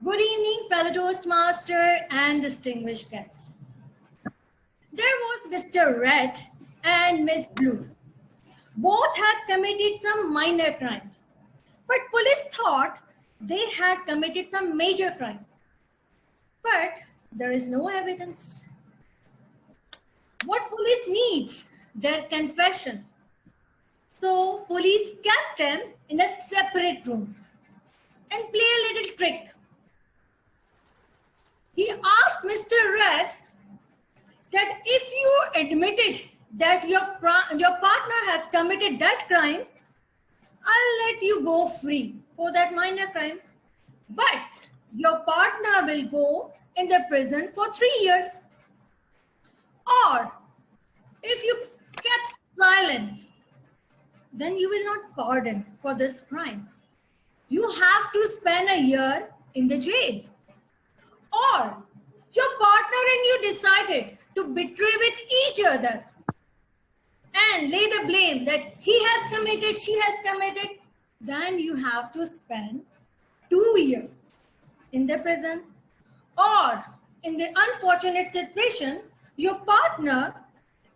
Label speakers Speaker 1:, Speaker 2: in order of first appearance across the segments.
Speaker 1: Good evening, fellow Toastmaster and distinguished guests. There was Mr. Red and Miss Blue. Both had committed some minor crime, but police thought they had committed some major crime. But there is no evidence. What police needs? Their confession. So police kept them in a separate room and play a little trick. He asked Mr. Red that if you admitted that your partner has committed that crime, I'll let you go free for that minor crime. But your partner will go in the prison for 3 years. Or if you kept silent, then you will not pardon for this crime. You have to spend a year in the jail. Or your partner and you decided to betray with each other and lay the blame that he has committed, she has committed, then you have to spend 2 years in the prison. Or in the unfortunate situation, your partner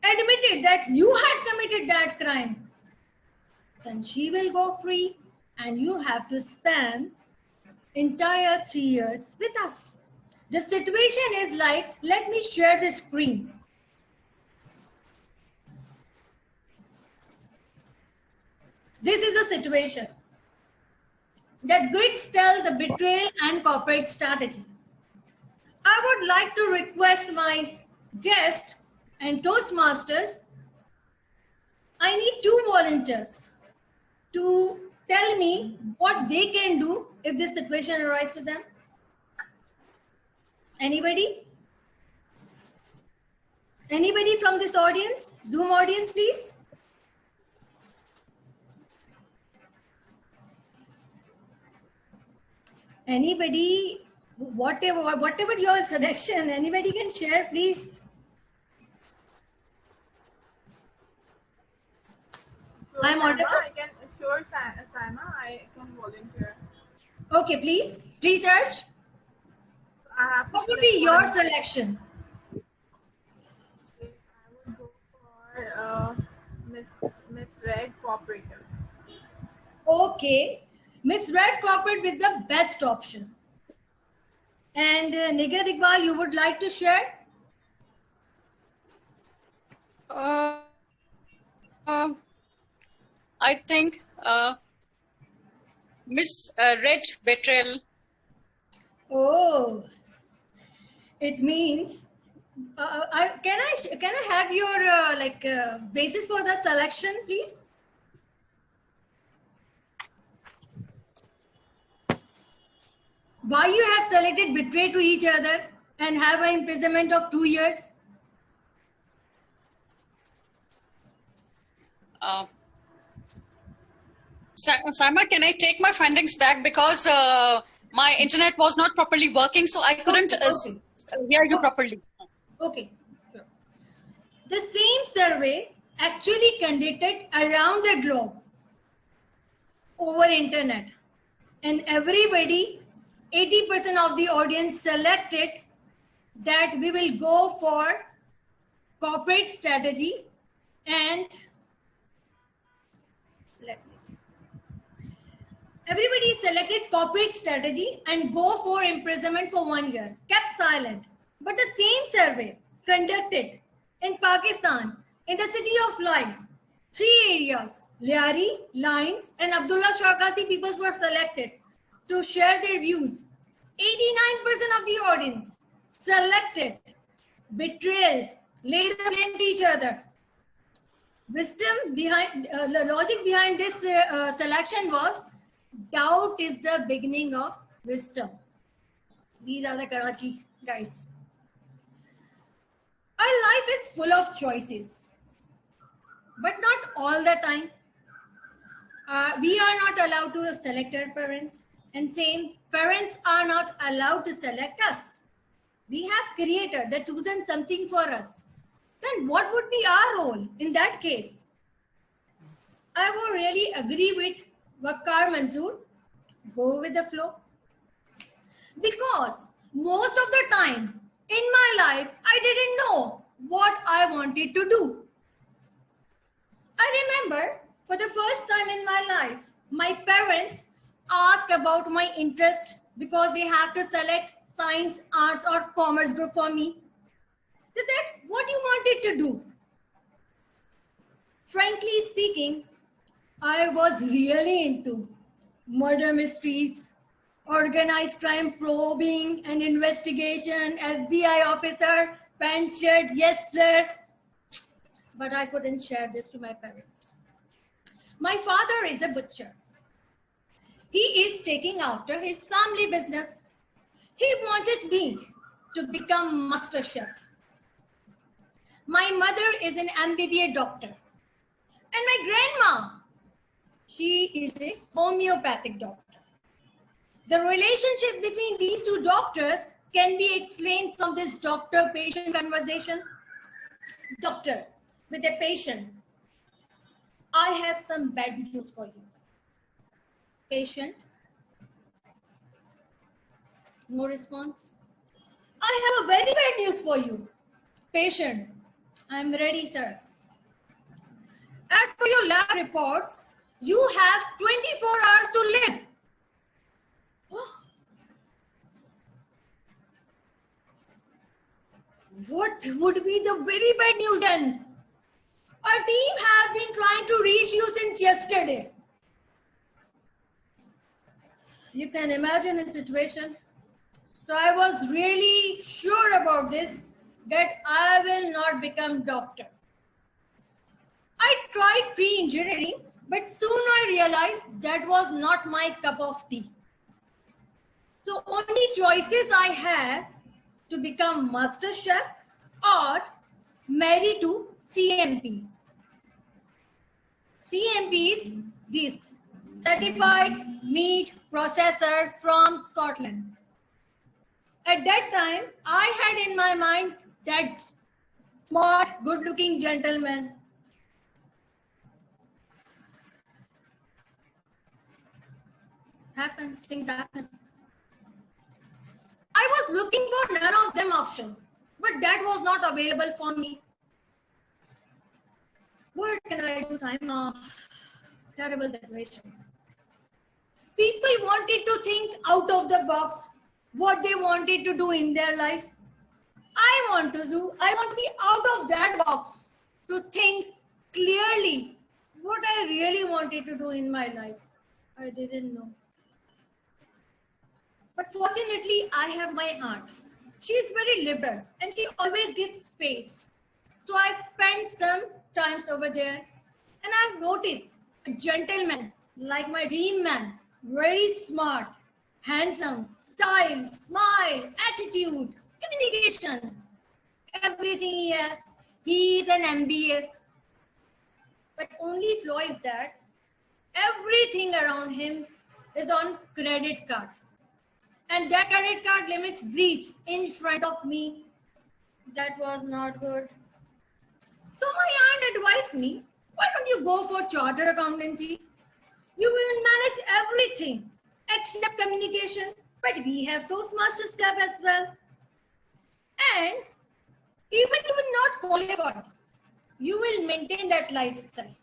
Speaker 1: admitted that you had committed that crime, then she will go free and you have to spend entire 3 years with us. The situation is like, let me share the screen. This is the situation that grids tell the betrayal and corporate strategy. I would like to request my guest and Toastmasters, I need 2 volunteers to tell me what they can do if this situation arises with them. Anybody? Anybody from this audience? Zoom audience, please. Anybody, whatever your selection, anybody can share, please.
Speaker 2: Sure,
Speaker 1: I'm audible.
Speaker 2: I can, sure, Saima, I can volunteer.
Speaker 1: Okay, please. Please, search. What would be your selection?
Speaker 2: I would go for Miss Red Cooperative.
Speaker 1: Okay, Miss Red Corporate with the best option. And Nigar Iqbal, you would like to share?
Speaker 3: I think Miss Red Betrayal.
Speaker 1: Oh, it means. Can I have your basis for the selection, please? Why you have selected betray to each other and have an imprisonment of 2 years?
Speaker 3: Saima, can I take my findings back because my internet was not properly working, so I couldn't hear you properly.
Speaker 1: Okay. Sure. The same survey actually conducted around the globe over internet, and everybody, 80% of the audience selected that we will go for corporate strategy and everybody selected corporate strategy and go for imprisonment for 1 year, kept silent. But the same survey conducted in Pakistan, in the city of Light, 3 areas, Liari, Lines, and Abdullah Shawkati peoples were selected to share their views. 89% of the audience selected betrayal, lay the blame to each other. Wisdom behind, the logic behind this selection was, doubt is the beginning of wisdom. These are the Karachi guys. Our life is full of choices, but not all the time. We are not allowed to select our parents, and same, parents are not allowed to select us. We have created the chosen something for us. Then what would be our role in that case? I would really agree with Wakkar Manzoor. Go with the flow. Because most of the time in my life, I didn't know what I wanted to do. I remember for the first time in my life, my parents asked about my interest because they have to select science, arts, or commerce group for me. They said, what you wanted to do? Frankly speaking, I was really into murder mysteries, organized crime probing and investigation, FBI officer, pant shirt, yes sir. But I couldn't share this to my parents. My father is a butcher. He is taking after his family business. He wanted me to become master chef. My mother is an MBBA doctor. And my grandma, she is a homeopathic doctor. The relationship between these two doctors can be explained from this doctor-patient conversation. Doctor, with a patient, I have some bad news for you. Patient, no response. I have a very bad news for you. Patient, I'm ready, sir. As per your lab reports, you have 24 hours to live. What would be the very bad news then? Our team has been trying to reach you since yesterday. You can imagine a situation. So I was really sure about this, that I will not become doctor. I tried pre-engineering, but soon I realized that was not my cup of tea. So only choices I had to become master chef or marry to CMP. CMP is this, Certified Meat Processor from Scotland. At that time, I had in my mind that smart, good-looking gentleman. Happens, things happen. I was looking for none of them options, but that was not available for me. What can I do? I'm a terrible situation. People wanted to think out of the box, what they wanted to do in their life. I want to be out of that box to think clearly what I really wanted to do in my life. I didn't know. But fortunately, I have my aunt. She is very liberal and she always gives space. So I spent some times over there and I've noticed a gentleman like my dream man, very smart, handsome, style, smile, attitude, communication, everything he has. He is an MBA. But only flaw is that everything around him is on credit card. And that credit card limits breach in front of me. That was not good. So my aunt advised me, why don't you go for chartered accountancy? You will manage everything except communication. But we have Toastmasters Club as well. And even you will not qualify, you will maintain that lifestyle.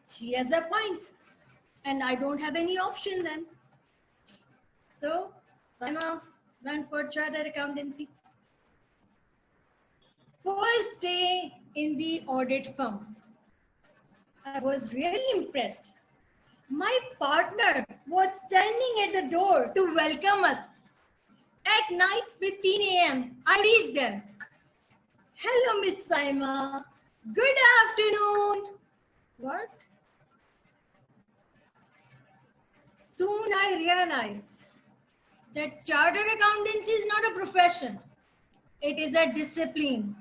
Speaker 1: She has a point. And I don't have any option then. So Saima went for chartered accountancy. First day in the audit firm, I was really impressed. My partner was standing at the door to welcome us. At 9:15 a.m., I reached there. Hello, Miss Saima. Good afternoon. What? Soon I realized that chartered accountancy is not a profession. It is a discipline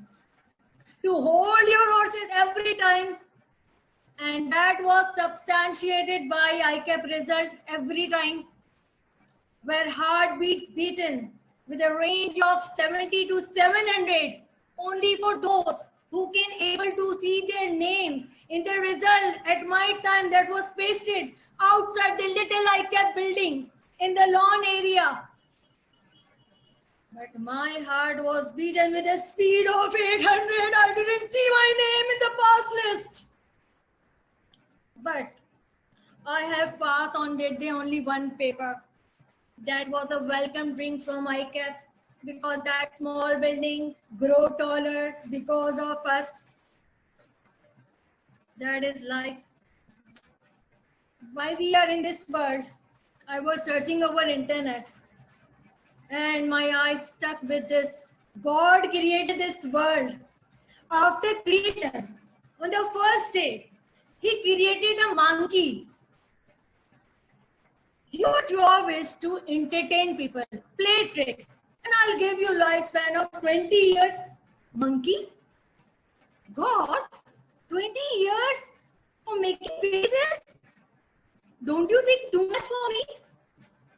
Speaker 1: to hold your horses every time. And that was substantiated by ICAP result every time, where heartbeats beaten with a range of 70 to 700 only for those who can able to see their name in the result. At my time, that was pasted outside the little ICAP building in the lawn area. But my heart was beaten with a speed of 800. I didn't see my name in the pass list. But I have passed on that day only one paper. That was a welcome drink from ICAP, because that small building grow taller because of us. That is life. While we are in this world, I was searching over internet and my eyes stuck with this. God created this world. After creation, on the first day, he created a monkey. Your job is to entertain people, play trick, and I'll give you lifespan of 20 years. Monkey? God, 20 years for making faces? Don't you think too much for me?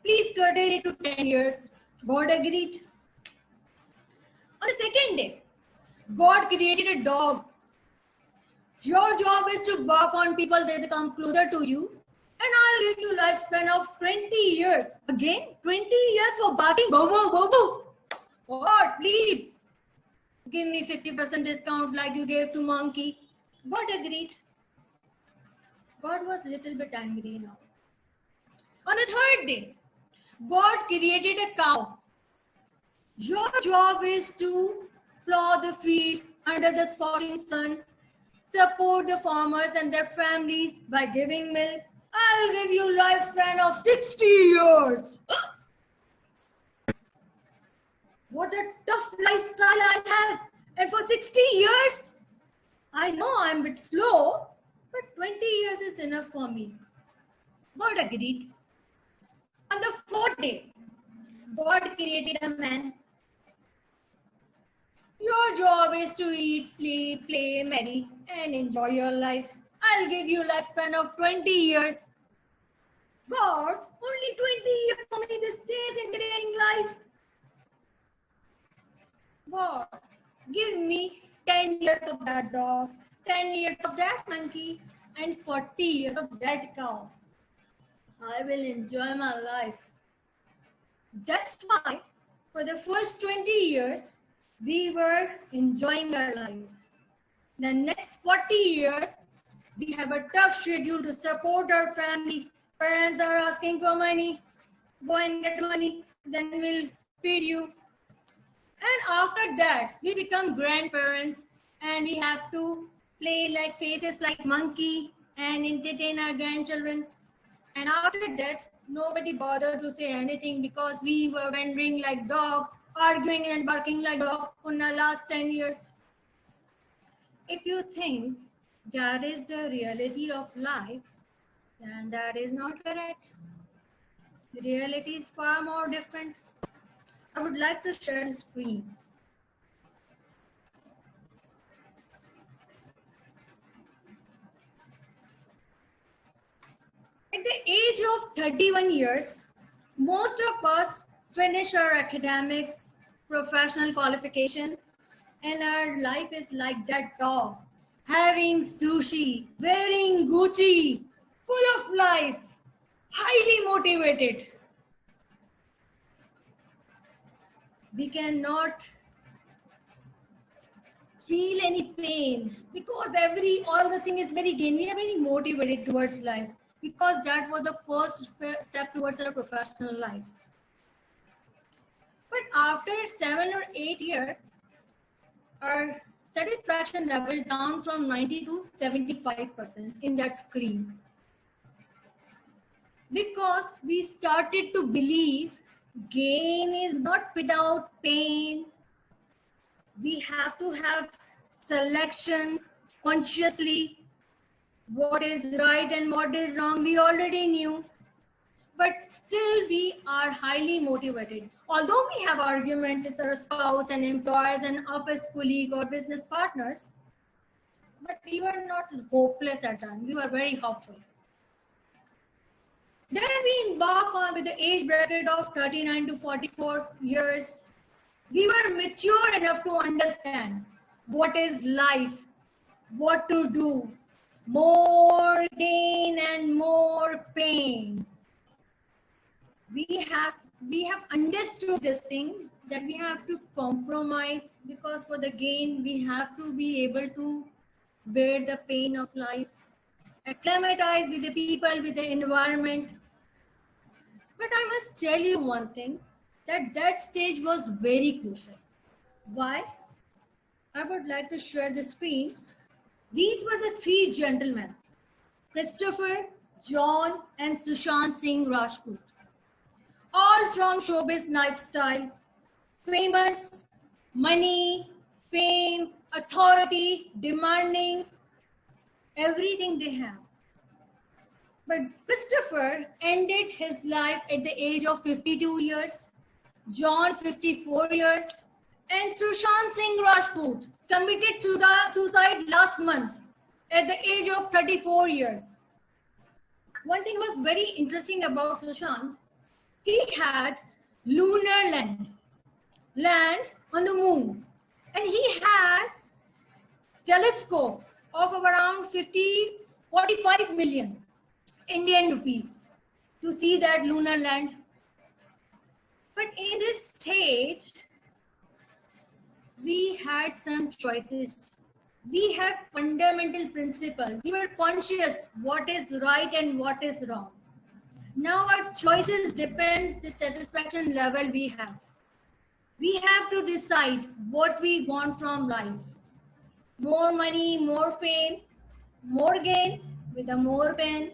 Speaker 1: Please curtail it to 10 years. God agreed. On the second day, God created a dog. Your job is to bark on people that come closer to you, and I'll give you lifespan of 20 years. Again, 20 years for barking. Bow, bow, bow, bow. God, please give me 50% discount like you gave to monkey. God agreed. God was a little bit angry now. On the third day, God created a cow. Your job is to plow the field under the scorching sun, support the farmers and their families by giving milk. I'll give you lifespan of 60 years. What a tough lifestyle I had. And for 60 years, I know I'm a bit slow, but 20 years is enough for me. God agreed. On the fourth day, God created a man. Your job is to eat, sleep, play, marry, and enjoy your life. I'll give you lifespan of 20 years. God, only 20 years for me this day's entertaining life. God, give me 10 years of that dog, 10 years of that monkey, and 40 years of that cow. I will enjoy my life. That's why for the first 20 years, we were enjoying our life. The next 40 years, we have a tough schedule to support our family. Parents are asking for money. Go and get money, then we'll feed you. And after that, we become grandparents and we have to play like faces like monkey and entertain our grandchildren. And after that, nobody bothered to say anything because we were wandering like dog, arguing and barking like dog for the last 10 years. If you think that is the reality of life, then that is not correct. The reality is far more different. I would like to share the screen. At the age of 31 years, most of us finish our academics, professional qualification, and our life is like that dog, having sushi, wearing Gucci, full of life, highly motivated. We cannot feel any pain because all the thing is very gain. We are very motivated towards life because that was the first step towards our professional life. But after 7 or 8 years, our satisfaction level down from 90 to 75% in that screen. Because we started to believe gain is not without pain. We have to have selection consciously. What is right and what is wrong, we already knew. But still we are highly motivated. Although we have arguments with our spouse and employers and office colleague or business partners, but we were not hopeless at times. We were very hopeful. Then we embark on with the age bracket of 39 to 44 years. We were mature enough to understand what is life, what to do, more gain and more pain. We have understood this thing that we have to compromise, because for the gain we have to be able to bear the pain of life, acclimatize with the people, with the environment. But I must tell you one thing, that that stage was very crucial. Why? I would like to share the screen. These were the three gentlemen, Christopher, John, and Sushant Singh Rajput, all from showbiz lifestyle, famous, money, fame, authority, demanding everything they have. But Christopher ended his life at the age of 52 years, John 54 years, and Sushant Singh Rajput committed suicide last month at the age of 34 years. One thing was very interesting about Sushant, he had lunar land on the moon, and he has telescope of around 45 million Indian rupees to see that lunar land. But in this stage, we had some choices. We have fundamental principles. We were conscious what is right and what is wrong. Now our choices depend the satisfaction level we have. We have to decide what we want from life. More money, more fame, more gain with a more pain.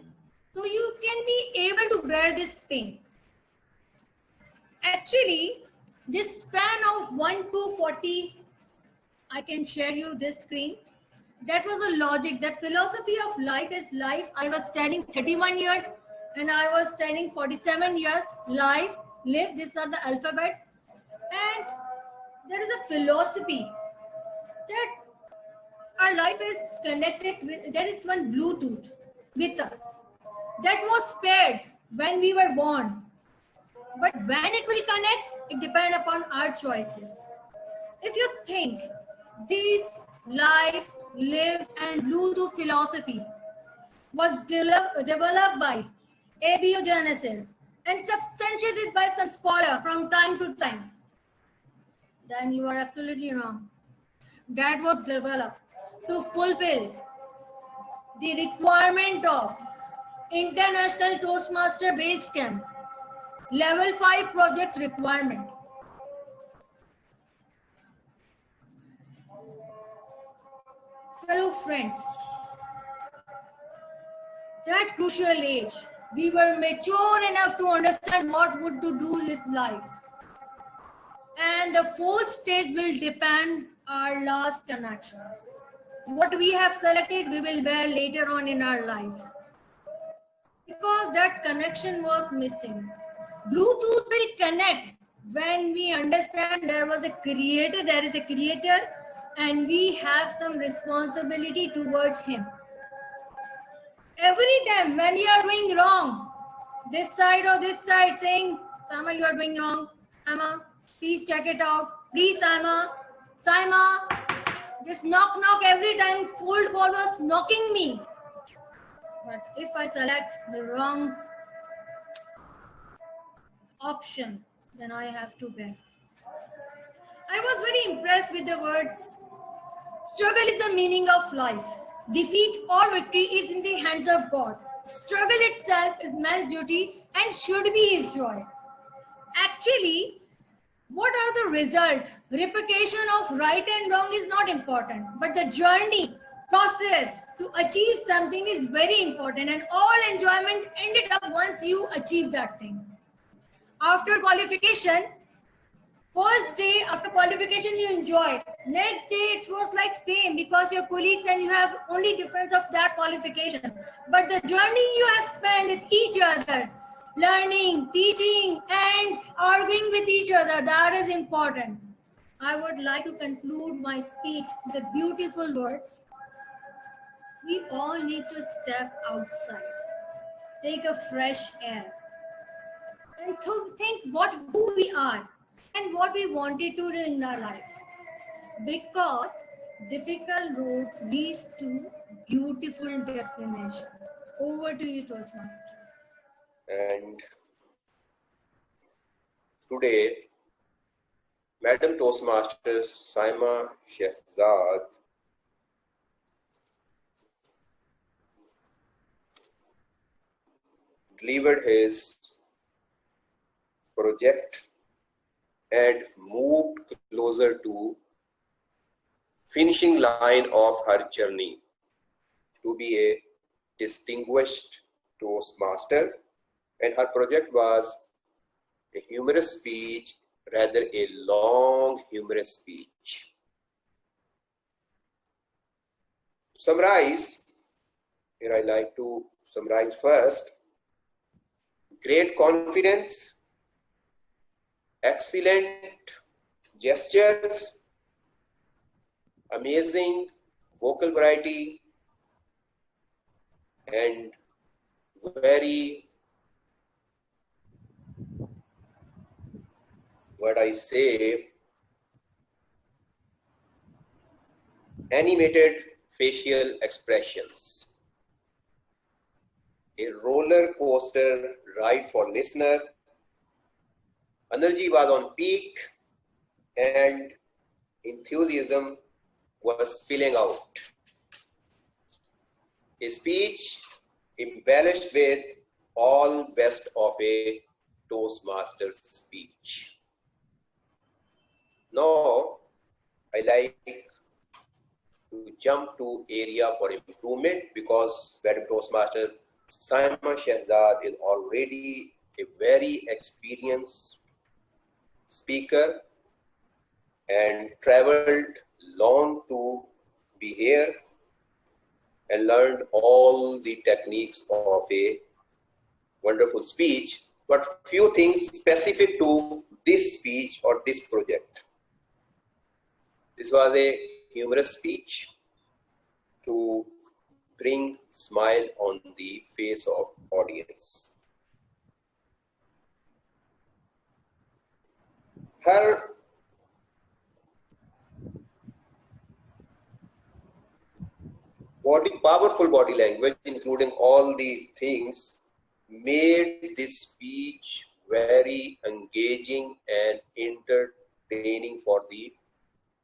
Speaker 1: So you can be able to bear this pain. Actually, this span of 1 to 40, I can share you this screen. That was a logic, that philosophy of life is life. I was studying 31 years and I was studying 47 years. Life, live, these are the alphabets. And there is a philosophy that our life is connected with, there is one Bluetooth with us that was spared when we were born. But when it will connect, it depends upon our choices. If you think this life, live, and Bluetooth philosophy was developed by abiogenesis and substantiated by some scholar from time to time, then you are absolutely wrong. That was developed to fulfill the requirement of International Toastmaster Base Camp Level 5 projects requirement. Fellow friends, that crucial age, we were mature enough to understand what would to do with life. And the fourth stage will depend our last connection. What we have selected, we will bear later on in our life. Because that connection was missing. Bluetooth will connect when we understand there was a creator, there is a creator, and we have some responsibility towards him. Every time when you are doing wrong, this side or this side saying, Saima, you are doing wrong. Saima, please check it out. Please, Saima. Saima, just knock every time. Cold call was knocking me. But if I select the wrong option, then I have to bear. I was very impressed with the words. Struggle is the meaning of life. Defeat or victory is in the hands of God. Struggle itself is man's duty and should be his joy. Actually, what are the results? Replication of right and wrong is not important, but the journey, process to achieve something is very important, and all enjoyment ended up once you achieve that thing. After qualification, first day after qualification you enjoyed. Next day it was like same because your colleagues and you have only difference of that qualification. But the journey you have spent with each other, learning, teaching, and arguing with each other, that is important. I would like to conclude my speech with the beautiful words. We all need to step outside, take a fresh air, and to think who we are and what we wanted to do in our life. Because difficult roads leads to beautiful destination. Over to you, Toastmaster.
Speaker 4: And today Madam Toastmasters Saima Shahzad delivered his project and moved closer to finishing line of her journey to be a distinguished Toastmaster, and her project was a humorous speech, rather a long humorous speech. To summarize, here I like to summarize first: great confidence, excellent gestures, amazing vocal variety, and very, what I say, animated facial expressions. A roller coaster ride for listener. Energy was on peak and enthusiasm was spilling out. A speech embellished with all best of a Toastmasters speech. Now, I like to jump to area for improvement because Madam Toastmaster Saima Shahzad is already a very experienced speaker and traveled long to be here and learned all the techniques of a wonderful speech, but few things specific to this speech or this project. This was a humorous speech to bring smile on the face of audience. Her powerful body language, including all the things, made this speech very engaging and entertaining for the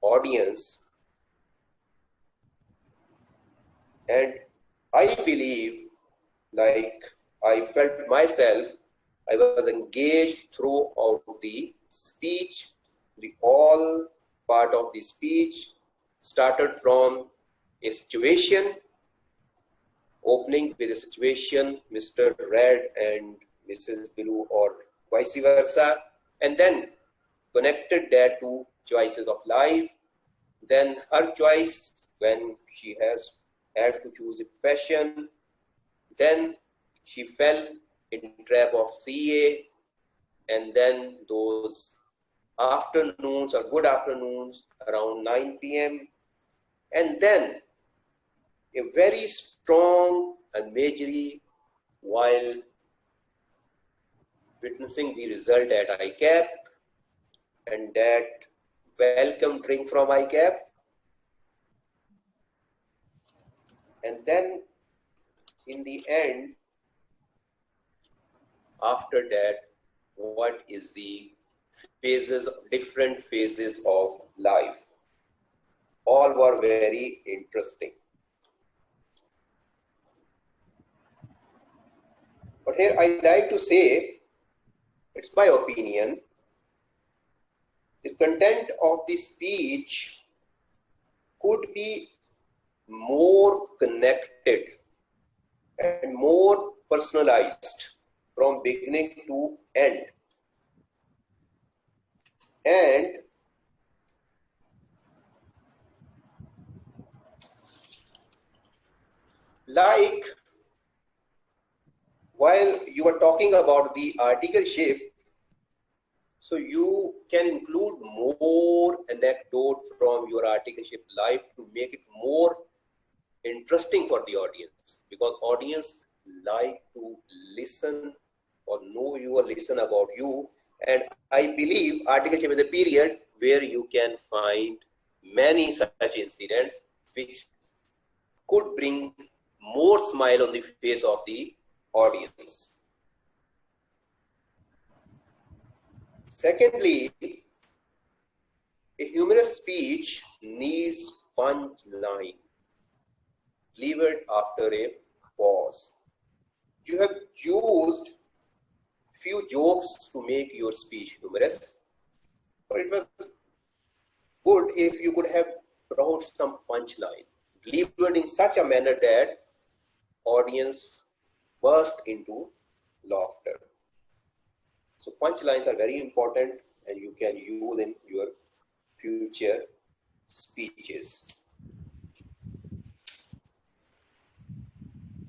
Speaker 4: audience. And I believe, like I felt myself, I was engaged throughout the speech. The all part of the speech started from a situation, opening with a situation, Mr. Red and Mrs. Blue, or vice versa, and then connected that to choices of life. Then her choice when she has had to choose a profession. Then she fell in trap of CA, and then those afternoons or good afternoons around 9 p.m. and then a very strong and majory while witnessing the result at ICAP and that welcome drink from ICAP. And then in the end, after that, what is the phases, different phases of life? All were very interesting. But here I like to say, it's my opinion, the content of the speech could be more connected and more personalized from beginning to end. And like while you are talking about the articleship, so you can include more anecdote from your articleship life to make it more interesting for the audience, because audience like to listen or know you or listen about you. And I believe articleship is a period where you can find many such incidents which could bring more smile on the face of the audience. Secondly, A humorous speech needs punchline delivered after a pause. You have used few jokes to make your speech humorous, but it was good if you could have brought some punchline delivered in such a manner that audience burst into laughter. So punchlines are very important and you can use in your future speeches.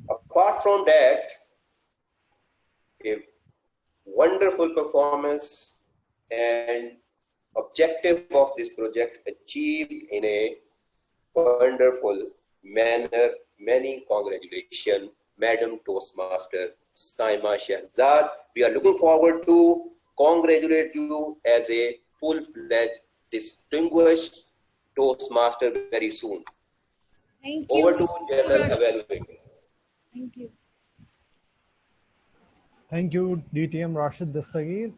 Speaker 4: Apart from that, a wonderful performance and objective of this project achieved in a wonderful manner. Many congratulations, Madam Toastmaster Saima Shahzad. We are looking forward to congratulate you as a full-fledged, distinguished Toastmaster very soon.
Speaker 1: Thank you.
Speaker 4: Over to General Evaluator.
Speaker 1: Thank you.
Speaker 5: Thank you, DTM Rashid Dastagir.